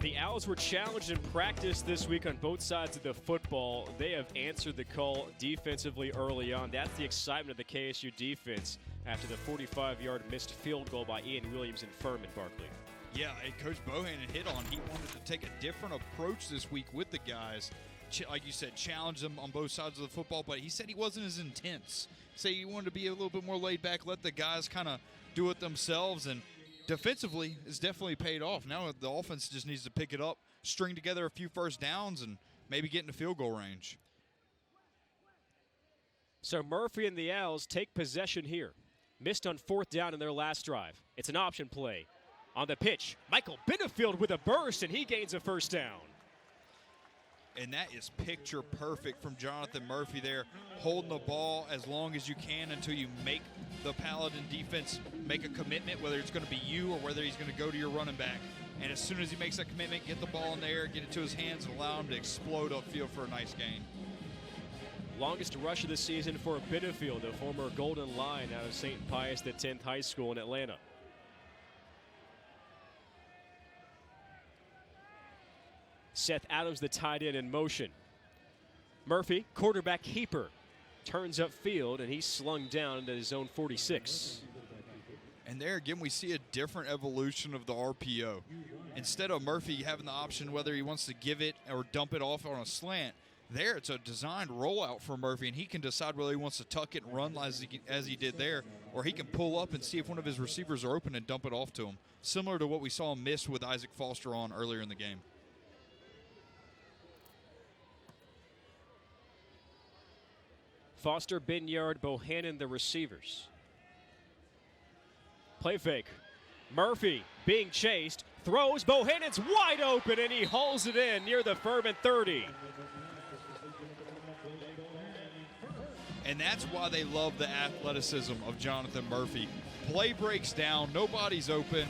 The Owls were challenged in practice this week on both sides of the football. They have answered the call defensively early on. That's the excitement of the KSU defense after the 45-yard missed field goal by Ian Williams and Furman, Barkley. Yeah, and Coach Bohannon hit on. He wanted to take a different approach this week with the guys. Like you said, challenge them on both sides of the football, but he said he wasn't as intense. Say he wanted to be a little bit more laid back, let the guys kind of do it themselves, and defensively, it's definitely paid off. Now the offense just needs to pick it up, string together a few first downs, and maybe get into field goal range. So Murphy and the Owls take possession here. Missed on fourth down in their last drive. It's an option play. On the pitch, Michael Benefield with a burst, and he gains a first down. And that is picture perfect from Jonathan Murphy there, holding the ball as long as you can until you make the Paladin defense make a commitment, whether it's going to be you or whether he's going to go to your running back. And as soon as he makes that commitment, get the ball in the air, get it to his hands, and allow him to explode upfield for a nice gain. Longest rush of the season for Benefield, a former Golden Lion out of St. Pius X High School in Atlanta. Seth Adams, the tight end, in motion. Murphy, quarterback keeper, turns upfield, and he's slung down into his own 46. And there again, we see a different evolution of the RPO. Instead of Murphy having the option whether he wants to give it or dump it off on a slant, there it's a designed rollout for Murphy, and he can decide whether he wants to tuck it and run as he did there, or he can pull up and see if one of his receivers are open and dump it off to him, similar to what we saw him miss with Isaac Foster on earlier in the game. Foster, Binyard, Bohannon, the receivers. Play fake. Murphy being chased, throws, Bohannon's wide open, and he hauls it in near the Furman 30. And that's why they love the athleticism of Jonathan Murphy. Play breaks down, nobody's open,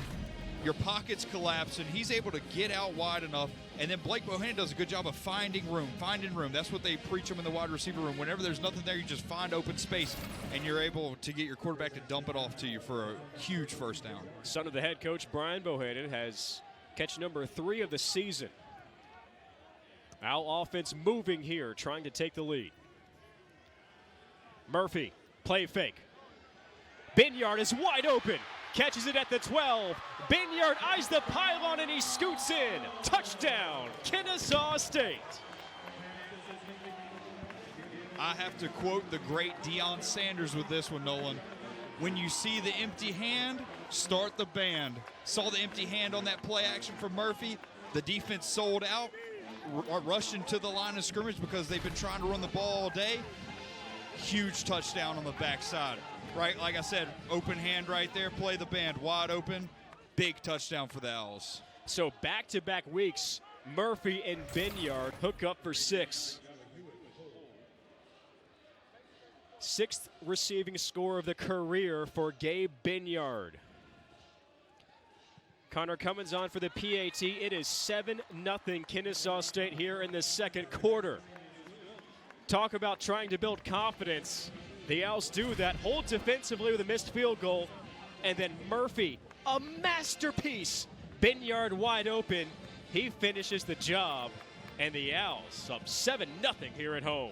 your pockets collapse, and he's able to get out wide enough. And then Blake Bohannon does a good job of finding room. That's what they preach him in the wide receiver room. Whenever there's nothing there, you just find open space, and you're able to get your quarterback to dump it off to you for a huge first down. Son of the head coach, Brian Bohannon, has catch number 3 of the season. Owl offense moving here, trying to take the lead. Murphy, play fake. Binyard is wide open. Catches it at the 12. Binyard eyes the pylon, and he scoots in. Touchdown, Kennesaw State. I have to quote the great Deion Sanders with this one, Nolan. When you see the empty hand, start the band. Saw the empty hand on that play action from Murphy. The defense sold out, rushed into the line of scrimmage because they've been trying to run the ball all day. Huge touchdown on the backside. Right, like I said, open hand right there, play the band, wide open, big touchdown for the Owls. So back-to-back weeks, Murphy and Binyard hook up for 6. 6th receiving score of the career for Gabe Binyard. Connor Cummins on for the PAT. It is 7-0 Kennesaw State here in the second quarter. Talk about trying to build confidence. The Owls do that, hold defensively with a missed field goal, and then Murphy, a masterpiece. Binyard wide open. He finishes the job, and the Owls up 7-0 here at home.